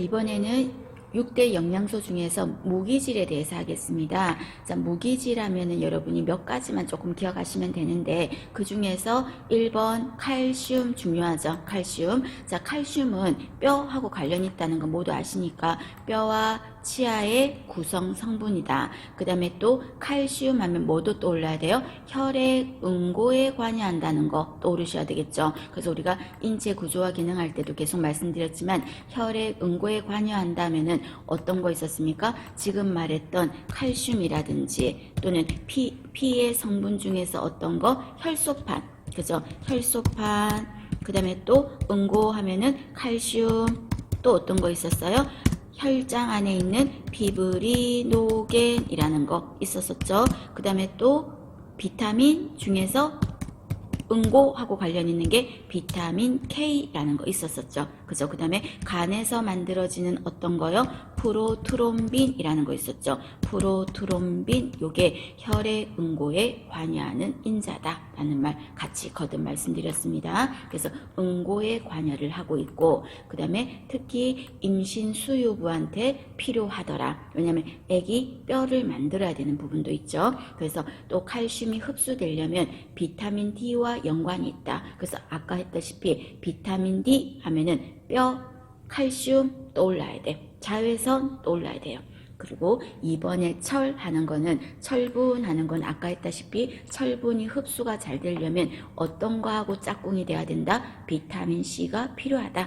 이번에는 6대 영양소 중에서 무기질에 대해서 하겠습니다. 자, 무기질하면은 여러분이 몇 가지만 조금 기억하시면 되는데, 그 중에서 1번 칼슘 중요하죠. 칼슘. 자, 칼슘은 뼈하고 관련이 있다는 거 모두 아시니까 뼈와 치아의 구성 성분이다. 그 다음에 또 칼슘 하면 뭐도 떠올라야 돼요? 혈액 응고에 관여한다는 거 떠오르셔야 되겠죠. 그래서 우리가 인체 구조와 기능할 때도 계속 말씀드렸지만 혈액 응고에 관여한다면은 어떤 거 있었습니까? 지금 말했던 칼슘이라든지 또는 피의 성분 중에서 어떤 거? 혈소판. 그죠? 혈소판. 그 다음에 또 응고하면은 칼슘. 또 어떤 거 있었어요? 혈장 안에 있는 피브리노겐이라는 거 있었었죠. 그 다음에 또 비타민 중에서 응고하고 관련 있는 게 비타민 K라는 거 있었었죠. 그죠? 그 다음에 간에서 만들어지는 어떤 거요? 프로트롬빈이라는 거 있었죠. 프로트롬빈, 요게 혈액 응고에 관여하는 인자다 라는 말 같이 거듭 말씀드렸습니다. 그래서 응고에 관여를 하고 있고, 그 다음에 특히 임신 수유부한테 필요하더라. 왜냐하면 애기 뼈를 만들어야 되는 부분도 있죠. 그래서 또 칼슘이 흡수되려면 비타민 D와 연관이 있다. 그래서 아까 했다시피 비타민 D 하면은 뼈, 칼슘 떠올라야 돼. 자외선 떠올라야 돼요. 그리고 이번에 철 하는 거는, 철분 하는 건 아까 했다시피 철분이 흡수가 잘 되려면 어떤 거하고 짝꿍이 돼야 된다? 비타민 C가 필요하다.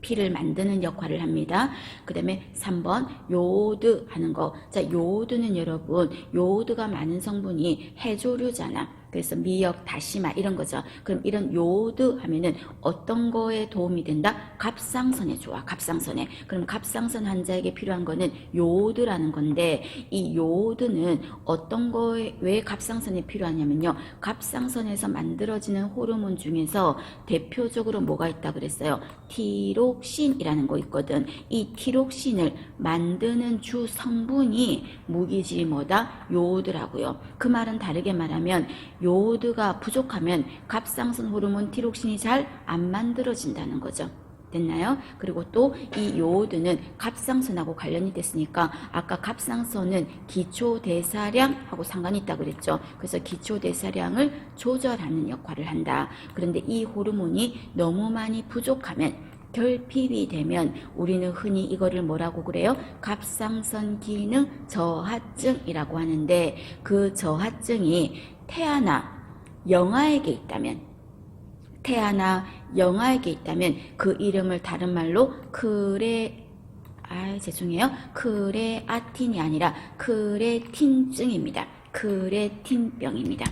피를 만드는 역할을 합니다. 그 다음에 3번 요오드 하는 거. 자, 요오드는 여러분, 요오드가 많은 성분이 해조류잖아. 그래서 미역, 다시마 이런 거죠. 그럼 이런 요오드 하면은 어떤 거에 도움이 된다? 갑상선에 좋아. 갑상선에. 그럼 갑상선 환자에게 필요한 거는 요오드라는 건데, 이 요오드는 어떤 거에 왜 갑상선에 필요하냐면요. 갑상선에서 만들어지는 호르몬 중에서 대표적으로 뭐가 있다 그랬어요? 티록신이라는 거 있거든. 이 티록신을 만드는 주 성분이 무기질이 뭐다? 요오드라고요. 그 말은 다르게 말하면 요오드가 부족하면 갑상선 호르몬 티록신이 잘 안 만들어진다는 거죠. 됐나요? 그리고 또 이 요오드는 갑상선하고 관련이 됐으니까 아까 갑상선은 기초대사량하고 상관이 있다고 그랬죠. 그래서 기초대사량을 조절하는 역할을 한다. 그런데 이 호르몬이 너무 많이 부족하면, 결핍이 되면 우리는 흔히 이거를 뭐라고 그래요? 갑상선 기능 저하증이라고 하는데, 그 저하증이 태아나 영아에게 있다면, 그 이름을 다른 말로 크레아틴이 아니라 크레틴증입니다. 크레틴병입니다.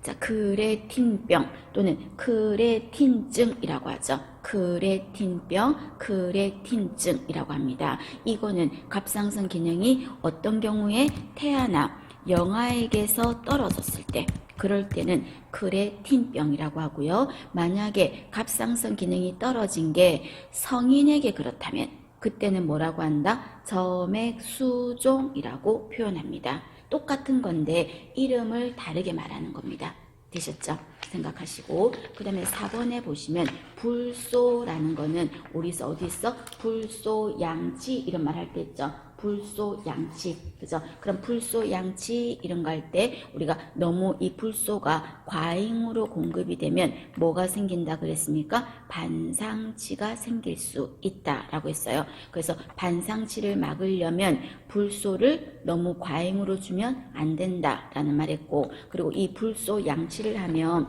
자, 크레틴병 또는 크레틴증이라고 하죠. 크레틴병, 크레틴증이라고 합니다. 이거는 갑상선 기능이 어떤 경우에 태아나 영아에게서 떨어졌을 때, 그럴 때는 크레틴병이라고 하고요. 만약에 갑상선 기능이 떨어진 게 성인에게 그렇다면 그때는 뭐라고 한다? 점액수종이라고 표현합니다. 똑같은 건데 이름을 다르게 말하는 겁니다. 되셨죠? 생각하시고, 그 다음에 4번에 보시면 불소라는 거는 우리서 어디 있어? 불소양치 이런 말 할 때 있죠. 불소양치. 그죠? 그럼 불소양치 이런 거 할 때 우리가 너무 이 불소가 과잉으로 공급이 되면 뭐가 생긴다 그랬습니까? 반상치가 생길 수 있다라고 했어요. 그래서 반상치를 막으려면 불소를 너무 과잉으로 주면 안 된다라는 말했고, 그리고 이 불소양치를 하면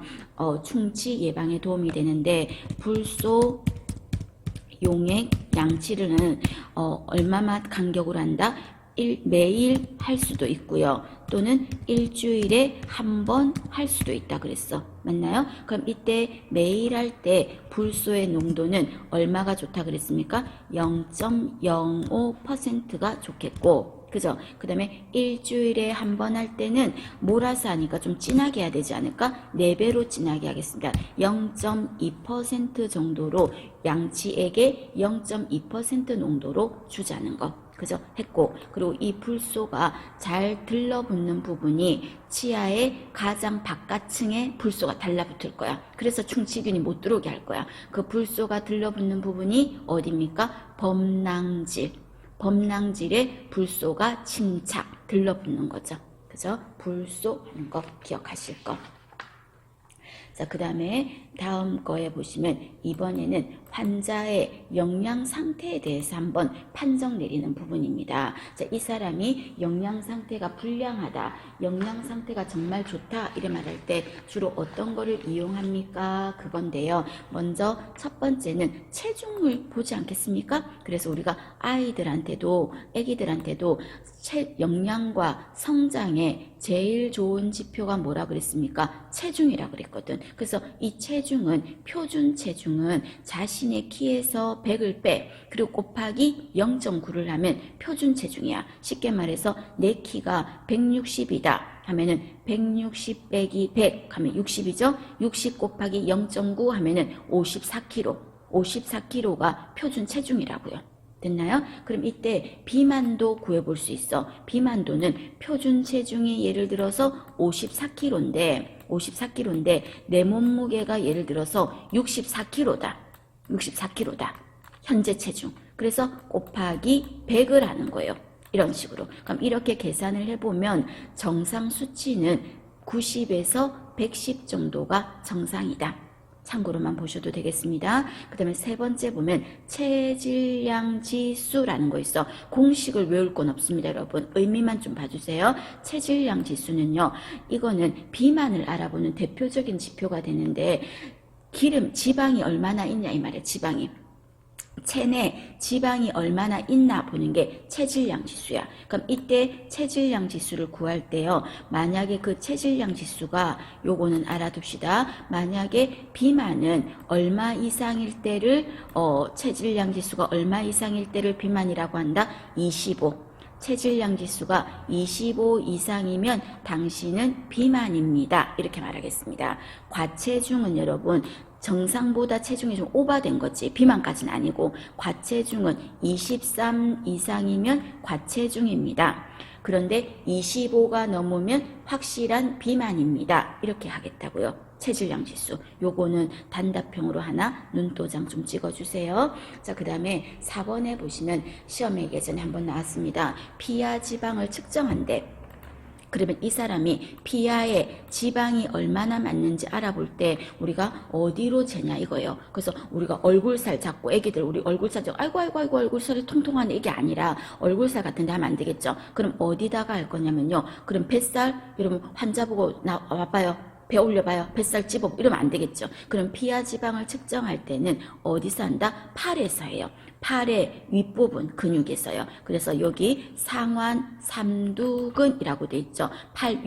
충치 예방에 도움이 되는데, 불소 용액 양치를 얼마만 간격으로 한다? 매일 할 수도 있고요. 또는 일주일에 한 번 할 수도 있다 그랬어. 맞나요? 그럼 이때 매일 할 때 불소의 농도는 얼마가 좋다 그랬습니까? 0.05%가 좋겠고, 그죠? 그 다음에 일주일에 한 번 할 때는 몰아서 하니까 좀 진하게 해야 되지 않을까? 4배로 진하게 하겠습니다. 0.2% 정도로, 양치액의 0.2% 농도로 주자는 거. 그죠? 했고, 그리고 이 불소가 잘 들러붙는 부분이 치아의 가장 바깥층에 불소가 달라붙을 거야. 그래서 충치균이 못 들어오게 할 거야. 그 불소가 들러붙는 부분이 어디입니까? 범낭질. 범낭질에 불소가 침착 들러붙는 거죠. 그죠? 불소 하는 거 기억하실 거. 자, 그 다음에 다음 거에 보시면 이번에는 환자의 영양 상태에 대해서 한번 판정 내리는 부분입니다. 자, 이 사람이 영양 상태가 불량하다, 영양 상태가 정말 좋다 이래 말할 때 주로 어떤 거를 이용합니까? 그건데요. 먼저 첫 번째는 체중을 보지 않겠습니까? 그래서 우리가 아이들한테도 애기들한테도 영양과 성장에 제일 좋은 지표가 뭐라 그랬습니까? 체중이라 그랬거든. 그래서 이 체중은, 표준 체중은 자신의 키에서 100을 빼, 그리고 곱하기 0.9를 하면 표준 체중이야. 쉽게 말해서 내 키가 160이다 하면은 160 빼기 100 하면 60이죠. 60 곱하기 0.9 하면은 54kg. 54kg가 표준 체중이라고요. 됐나요? 그럼 이때 비만도 구해볼 수 있어. 비만도는 표준 체중이 예를 들어서 54kg인데 내 몸무게가 예를 들어서 64kg다. 64kg다. 현재 체중. 그래서 곱하기 100을 하는 거예요. 이런 식으로. 그럼 이렇게 계산을 해보면 정상 수치는 90에서 110 정도가 정상이다. 참고로만 보셔도 되겠습니다. 그 다음에 세 번째 보면 체질량 지수라는 거 있어. 공식을 외울 건 없습니다, 여러분. 의미만 좀 봐주세요. 체질량 지수는요, 이거는 비만을 알아보는 대표적인 지표가 되는데, 지방이 얼마나 있냐 이 말이에요. 체내 지방이 얼마나 있나 보는 게 체질량 지수야. 그럼 이때 체질량 지수를 구할 때요, 만약에 그 체질량 지수가, 요거는 알아둡시다. 만약에 비만은 얼마 이상일 때를 체질량 지수가 얼마 이상일 때를 비만이라고 한다. 25. 체질량 지수가 25 이상이면 당신은 비만입니다. 이렇게 말하겠습니다. 과체중은 여러분, 정상보다 체중이 좀 오버된 거지. 비만까지는 아니고, 과체중은 23 이상이면 과체중입니다. 그런데 25가 넘으면 확실한 비만입니다. 이렇게 하겠다고요. 체질량 지수. 요거는 단답형으로 하나 눈도장 좀 찍어주세요. 자, 그 다음에 4번에 보시면 시험에 예전에 한번 나왔습니다. 피하 지방을 측정한대. 그러면 이 사람이 피하에 지방이 얼마나 맞는지 알아볼 때 우리가 어디로 재냐 이거예요. 그래서 우리가 얼굴살 잡고, 애기들 우리 얼굴살 잡고 아이고 얼굴살이 통통하네, 이게 아니라 얼굴살 같은 데 하면 안 되겠죠. 그럼 어디다가 할 거냐면요, 그럼 뱃살, 여러분 환자 보고 와봐요, 배 올려봐요, 뱃살 찝어, 이러면 안 되겠죠. 그럼 피하 지방을 측정할 때는 어디서 한다? 팔에서 해요. 팔의 윗부분 근육에서요. 그래서 여기 상완 삼두근이라고 돼 있죠. 팔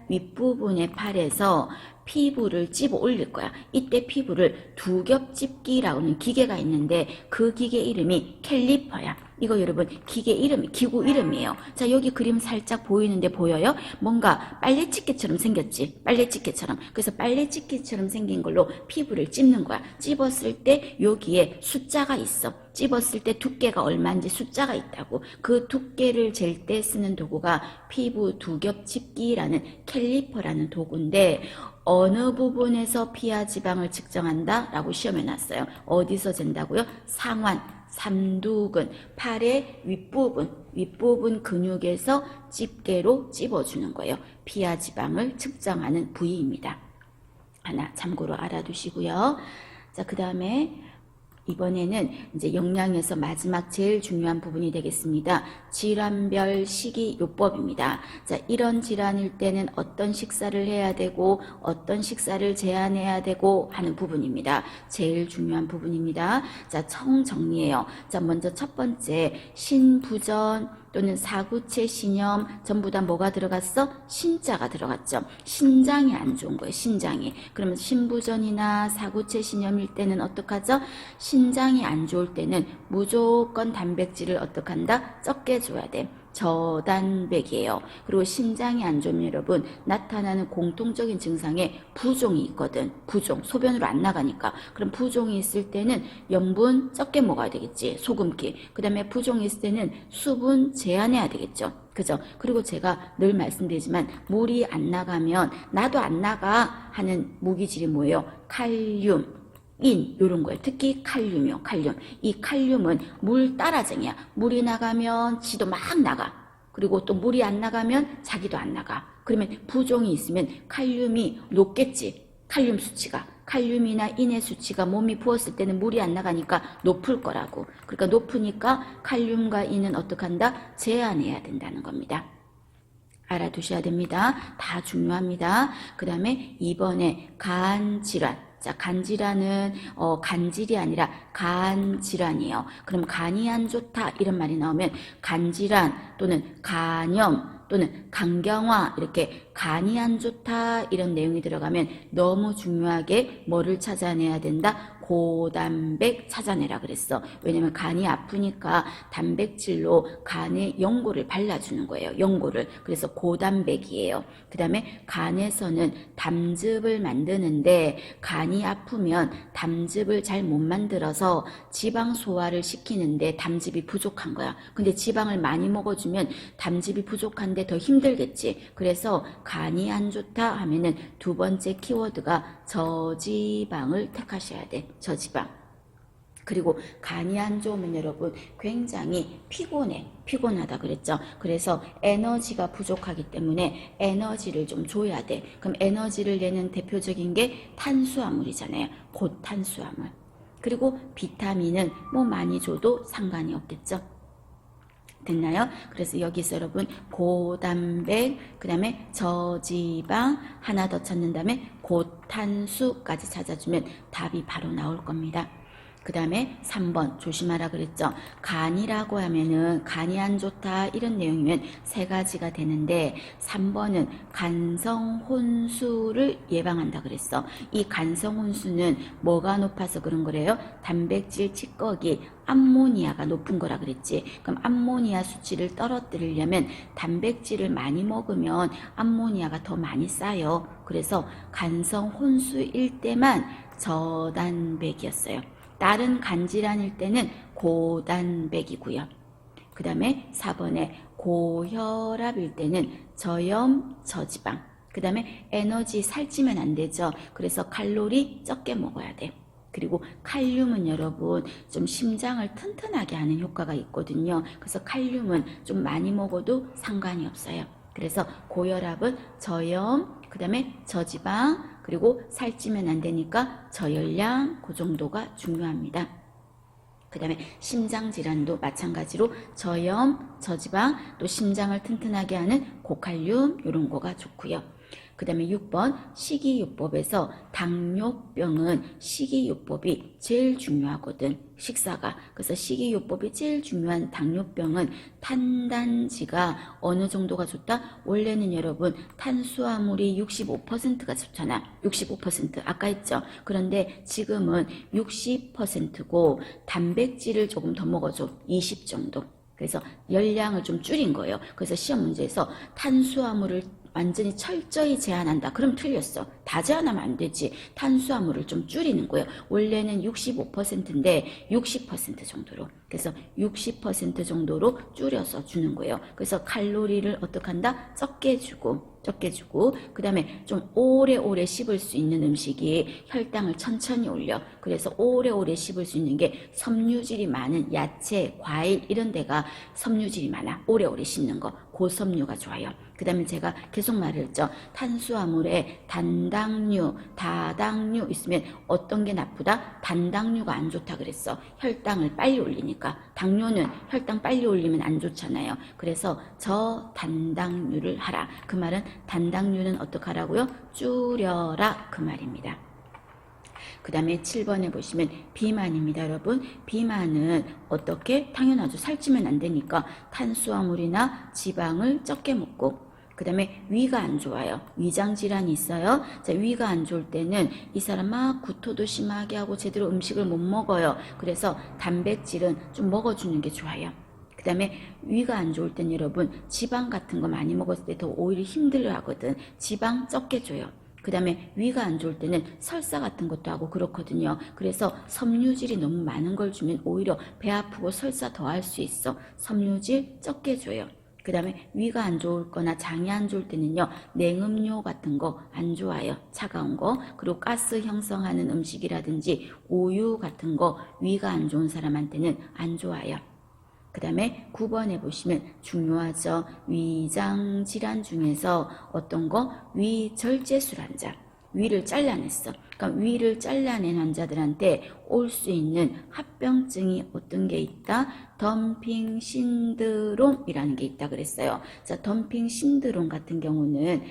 윗부분의 팔에서 피부를 찝어 올릴 거야. 이때 피부를 두겹 찝기라고 하는 기계가 있는데 그 기계 이름이 캘리퍼야. 이거 여러분 기구 이름이에요. 자, 여기 그림 살짝 보이는데 보여요? 뭔가 빨래집게처럼 생겼지? 빨래집게처럼. 그래서 빨래집게처럼 생긴 걸로 피부를 찝는 거야. 찝었을 때 여기에 숫자가 있어. 찝었을 때 두께가 얼마인지 숫자가 있다고. 그 두께를 잴 때 쓰는 도구가 피부 두겹 찝기라는 캘리퍼라는 도구인데, 어느 부분에서 피하 지방을 측정한다? 라고 시험에 놨어요. 어디서 잰다고요? 상완 삼두근, 팔의 윗부분 근육에서 집게로 찝어주는 거예요. 피하 지방을 측정하는 부위입니다. 하나 참고로 알아두시고요. 자, 그 다음에 이번에는 이제 영양에서 마지막 제일 중요한 부분이 되겠습니다. 질환별 식이요법입니다. 자, 이런 질환일 때는 어떤 식사를 해야 되고 어떤 식사를 제한해야 되고 하는 부분입니다. 제일 중요한 부분입니다. 자, 정리해요. 자, 먼저 첫 번째, 신부전 또는 사구체 신염, 전부 다 뭐가 들어갔어? 신자가 들어갔죠. 신장이 안 좋은 거예요. 신장이. 그러면 신부전이나 사구체 신염일 때는 어떡하죠? 신장이 안 좋을 때는 무조건 단백질을 어떡한다? 적게 줘야 돼. 저단백이에요. 그리고 심장이 안 좋으면 여러분 나타나는 공통적인 증상에 부종이 있거든. 부종, 소변으로 안 나가니까. 그럼 부종이 있을 때는 염분 적게 먹어야 되겠지. 소금기. 그 다음에 부종이 있을 때는 수분 제한해야 되겠죠. 그죠? 그리고 제가 늘 말씀드리지만 물이 안 나가면 나도 안 나가 하는 무기질이 뭐예요? 칼륨, 인 요런 거예요. 특히 칼륨이요. 칼륨. 이 칼륨은 물 따라쟁이야. 물이 나가면 지도 막 나가. 그리고 또 물이 안 나가면 자기도 안 나가. 그러면 부종이 있으면 칼륨이 높겠지. 칼륨 수치가. 칼륨이나 인의 수치가 몸이 부었을 때는 물이 안 나가니까 높을 거라고. 그러니까 높으니까 칼륨과 인은 어떻게 한다? 제한해야 된다는 겁니다. 알아두셔야 됩니다. 다 중요합니다. 그 다음에 이번에 간질환. 자, 간질환은 간질이 아니라 간질환이에요. 그럼 간이 안 좋다 이런 말이 나오면 간질환 또는 간염 또는 간경화 이렇게 간이 안 좋다 이런 내용이 들어가면 너무 중요하게 뭐를 찾아내야 된다? 고단백 찾아내라 그랬어. 왜냐면 간이 아프니까 단백질로 간에 연고를 발라주는 거예요. 연고를. 그래서 고단백이에요. 그 다음에 간에서는 담즙을 만드는데 간이 아프면 담즙을 잘 못 만들어서 지방 소화를 시키는데 담즙이 부족한 거야. 근데 지방을 많이 먹어주면 담즙이 부족한데 더 힘들겠지. 그래서 간이 안 좋다 하면은 두 번째 키워드가 저지방을 택하셔야 돼. 저지방. 그리고 간이 안 좋으면 여러분 굉장히 피곤하다 그랬죠. 그래서 에너지가 부족하기 때문에 에너지를 좀 줘야 돼. 그럼 에너지를 내는 대표적인 게 탄수화물이잖아요. 곧 탄수화물. 그리고 비타민은 뭐 많이 줘도 상관이 없겠죠. 됐나요? 그래서 여기서 여러분 고단백, 그 다음에 저지방 하나 더 찾는 다음에 고탄수까지 찾아주면 답이 바로 나올 겁니다. 그 다음에 3번 조심하라 그랬죠. 간이라고 하면은 간이 안 좋다 이런 내용이면 세 가지가 되는데 3번은 간성혼수를 예방한다 그랬어. 이 간성혼수는 뭐가 높아서 그런 거래요? 단백질 찌꺼기 암모니아가 높은 거라 그랬지. 그럼 암모니아 수치를 떨어뜨리려면 단백질을 많이 먹으면 암모니아가 더 많이 쌓여. 그래서 간성혼수일 때만 저단백이었어요. 다른 간질환일 때는 고단백이고요. 그 다음에 4번에 고혈압일 때는 저염, 저지방. 그 다음에 에너지 살찌면 안 되죠. 그래서 칼로리 적게 먹어야 돼. 그리고 칼륨은 여러분 좀 심장을 튼튼하게 하는 효과가 있거든요. 그래서 칼륨은 좀 많이 먹어도 상관이 없어요. 그래서 고혈압은 저염, 그 다음에 저지방, 그리고 살찌면 안 되니까 저열량, 그 정도가 중요합니다. 그 다음에 심장질환도 마찬가지로 저염, 저지방, 또 심장을 튼튼하게 하는 고칼륨 이런 거가 좋고요. 그 다음에 6번 식이요법에서 당뇨병은 식이요법이 제일 중요하거든. 식사가. 그래서 식이요법이 제일 중요한 당뇨병은 탄단지가 어느 정도가 좋다? 원래는 여러분 탄수화물이 65%가 좋잖아. 65% 아까 했죠. 그런데 지금은 60%고 단백질을 조금 더 먹어줘. 20 정도. 그래서 열량을 좀 줄인 거예요. 그래서 시험 문제에서 탄수화물을 완전히 철저히 제한한다. 그럼 틀렸어. 다 제한하면 안 되지. 탄수화물을 좀 줄이는 거예요. 원래는 65%인데 60% 정도로. 그래서 60% 정도로 줄여서 주는 거예요. 그래서 칼로리를 어떻게 한다? 적게 주고 그 다음에 좀 오래오래 씹을 수 있는 음식이 혈당을 천천히 올려. 그래서 오래오래 씹을 수 있는 게 섬유질이 많은 야채, 과일 이런 데가 섬유질이 많아. 오래오래 씹는 거. 고섬유가 좋아요. 그 다음에 제가 계속 말했죠. 탄수화물에 단당류, 다당류 있으면 어떤 게 나쁘다? 단당류가 안 좋다 그랬어. 혈당을 빨리 올리니까. 당뇨는 혈당 빨리 올리면 안 좋잖아요. 그래서 저단당류를 하라. 그 말은 단당류는 어떻게 하라고요? 줄여라 그 말입니다. 그 다음에 7번에 보시면 비만입니다. 여러분 비만은 어떻게? 당연하죠. 살찌면 안 되니까 탄수화물이나 지방을 적게 먹고 그 다음에 위가 안 좋아요. 위장질환이 있어요. 자, 위가 안 좋을 때는 이 사람 막 구토도 심하게 하고 제대로 음식을 못 먹어요. 그래서 단백질은 좀 먹어주는 게 좋아요. 그 다음에 위가 안 좋을 땐 여러분 지방 같은 거 많이 먹었을 때 더 오히려 힘들어 하거든. 지방 적게 줘요. 그 다음에 위가 안 좋을 때는 설사 같은 것도 하고 그렇거든요. 그래서 섬유질이 너무 많은 걸 주면 오히려 배 아프고 설사 더 할 수 있어. 섬유질 적게 줘요. 그 다음에 위가 안 좋을 거나 장이 안 좋을 때는요, 냉음료 같은 거 안 좋아요. 차가운 거. 그리고 가스 형성하는 음식이라든지 우유 같은 거 위가 안 좋은 사람한테는 안 좋아요. 그 다음에 9번에 보시면 중요하죠. 위장 질환 중에서 어떤 거? 위절제술 환자. 위를 잘라냈어. 그러니까 위를 잘라낸 환자들한테 올 수 있는 합병증이 어떤 게 있다? 덤핑 신드롬이라는 게 있다 그랬어요. 자, 덤핑 신드롬 같은 경우는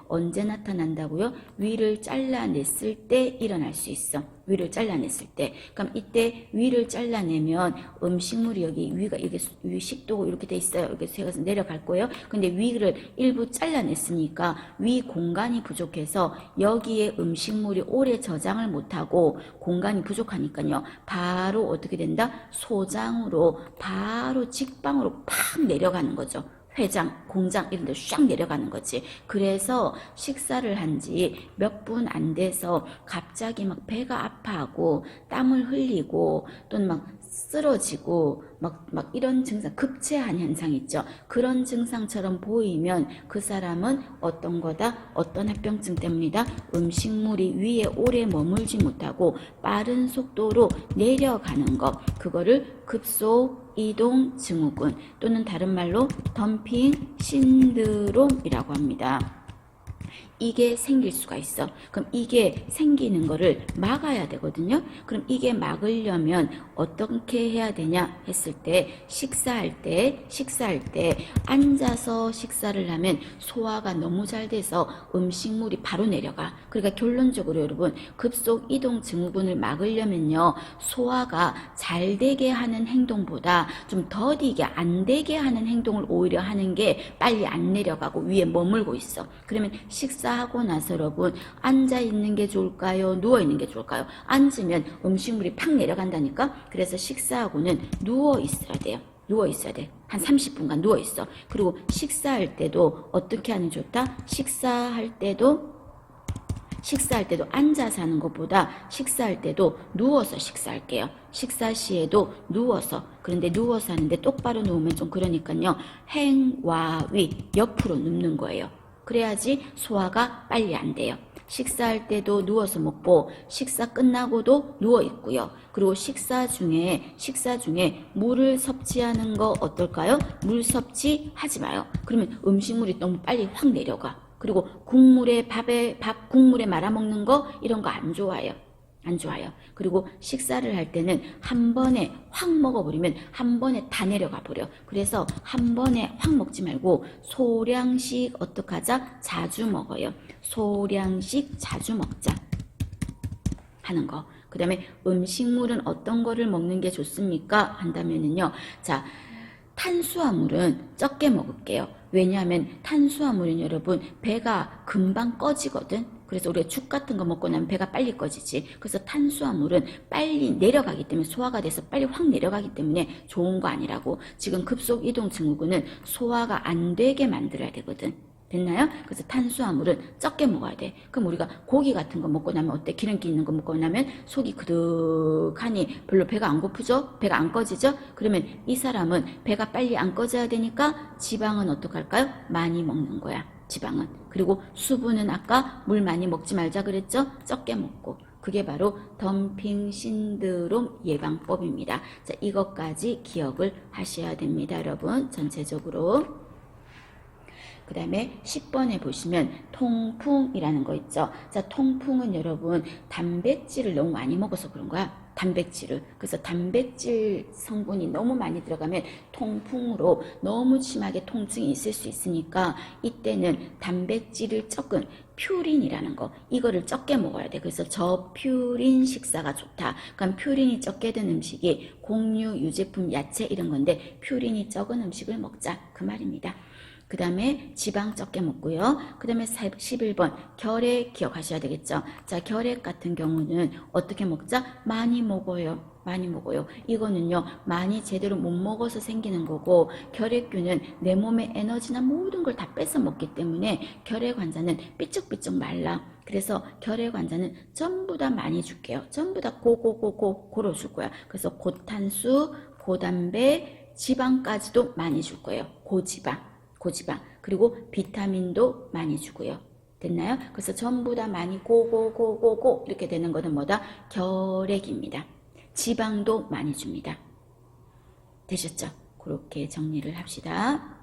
언제 나타난다고요? 위를 잘라냈을 때 일어날 수 있어. 위를 잘라냈을 때. 그럼 이때 위를 잘라내면 음식물이 여기 위가 이게 위 식도고 이렇게 돼 있어요. 이렇게 해서 내려갈 거예요. 근데 위를 일부 잘라냈으니까 위 공간이 부족해서 여기에 음식물이 오래 저장을 못하고 공간이 부족하니까요. 바로 어떻게 된다? 소장으로 바로 직방으로 팍 내려가는 거죠. 회장, 공장 이런 데 샥 내려가는 거지. 그래서 식사를 한 지 몇 분 안 돼서 갑자기 막 배가 아파하고 땀을 흘리고 또는 막 쓰러지고 막 이런 증상, 급체한 현상 있죠. 그런 증상처럼 보이면 그 사람은 어떤 거다? 어떤 합병증 때문이다? 음식물이 위에 오래 머물지 못하고 빠른 속도로 내려가는 것. 그거를 급속 이동 증후군 또는 다른 말로 덤핑 신드롬이라고 합니다. 이게 생길 수가 있어. 그럼 이게 생기는 거를 막아야 되거든요. 그럼 이게 막으려면 어떻게 해야 되냐 했을 때 식사할 때 앉아서 식사를 하면 소화가 너무 잘 돼서 음식물이 바로 내려가. 그러니까 결론적으로 여러분 급속 이동 증후군을 막으려면요. 소화가 잘 되게 하는 행동보다 좀 더디게 안 되게 하는 행동을 오히려 하는 게 빨리 안 내려가고 위에 머물고 있어. 그러면 식사하고 나서 여러분 앉아있는 게 좋을까요? 누워있는 게 좋을까요? 앉으면 음식물이 팍 내려간다니까. 그래서 식사하고는 누워있어야 돼요. 누워있어야 돼. 한 30분간 누워있어. 그리고 식사할 때도 어떻게 하는 게 좋다? 식사할 때도 앉아서 하는 것보다 식사할 때도 누워서 식사할게요. 식사 시에도 누워서. 그런데 누워서 하는데 똑바로 누우면 좀 그러니까요. 행와위 옆으로 눕는 거예요. 그래야지 소화가 빨리 안 돼요. 식사할 때도 누워서 먹고 식사 끝나고도 누워 있고요. 그리고 식사 중에 물을 섭취하는 거 어떨까요? 물 섭취하지 마요. 그러면 음식물이 너무 빨리 확 내려가. 그리고 국물에 국물에 말아 먹는 거 이런 거 안 좋아요. 안 좋아요. 그리고 식사를 할 때는 한 번에 확 먹어버리면 한 번에 다 내려가 버려. 그래서 한 번에 확 먹지 말고 소량씩 어떻게 하자? 자주 먹어요. 소량씩 자주 먹자 하는 거. 그 다음에 음식물은 어떤 거를 먹는 게 좋습니까? 한다면은요. 자, 탄수화물은 적게 먹을게요. 왜냐하면 탄수화물은 여러분 배가 금방 꺼지거든. 그래서 우리가 죽 같은 거 먹고 나면 배가 빨리 꺼지지. 그래서 탄수화물은 빨리 내려가기 때문에 소화가 돼서 빨리 확 내려가기 때문에 좋은 거 아니라고. 지금 급속 이동 증후군은 소화가 안 되게 만들어야 되거든. 됐나요? 그래서 탄수화물은 적게 먹어야 돼. 그럼 우리가 고기 같은 거 먹고 나면 어때? 기름기 있는 거 먹고 나면 속이 그득하니 별로 배가 안 고프죠? 배가 안 꺼지죠? 그러면 이 사람은 배가 빨리 안 꺼져야 되니까 지방은 어떡할까요? 많이 먹는 거야. 지방은. 그리고 수분은 아까 물 많이 먹지 말자 그랬죠? 적게 먹고. 그게 바로 덤핑 신드롬 예방법입니다. 자, 이것까지 기억을 하셔야 됩니다. 여러분 전체적으로. 그 다음에 10번에 보시면 통풍이라는 거 있죠. 자, 통풍은 여러분 단백질을 너무 많이 먹어서 그런 거야. 단백질을. 그래서 단백질 성분이 너무 많이 들어가면 통풍으로 너무 심하게 통증이 있을 수 있으니까 이때는 단백질을 적은 퓨린이라는 거 이거를 적게 먹어야 돼. 그래서 저퓨린 식사가 좋다. 그럼 퓨린이 적게 든 음식이 곡류, 유제품, 야채 이런 건데 퓨린이 적은 음식을 먹자 그 말입니다. 그 다음에 지방 적게 먹고요. 그 다음에 11번 결핵 기억하셔야 되겠죠. 자, 결핵 같은 경우는 어떻게 먹자? 많이 먹어요. 많이 먹어요. 이거는요, 많이 제대로 못 먹어서 생기는 거고, 결핵균은 내 몸의 에너지나 모든 걸 다 뺏어 먹기 때문에 결핵 환자는 삐쩍삐쩍 말라. 그래서 결핵 환자는 전부 다 많이 줄게요. 전부 다 고로 줄 거야. 그래서 고탄수, 고담배, 지방까지도 많이 줄 거예요. 고지방. 그리고 비타민도 많이 주고요. 됐나요? 그래서 전부 다 많이 고 이렇게 되는 거는 뭐다? 결핵입니다. 지방도 많이 줍니다. 되셨죠? 그렇게 정리를 합시다.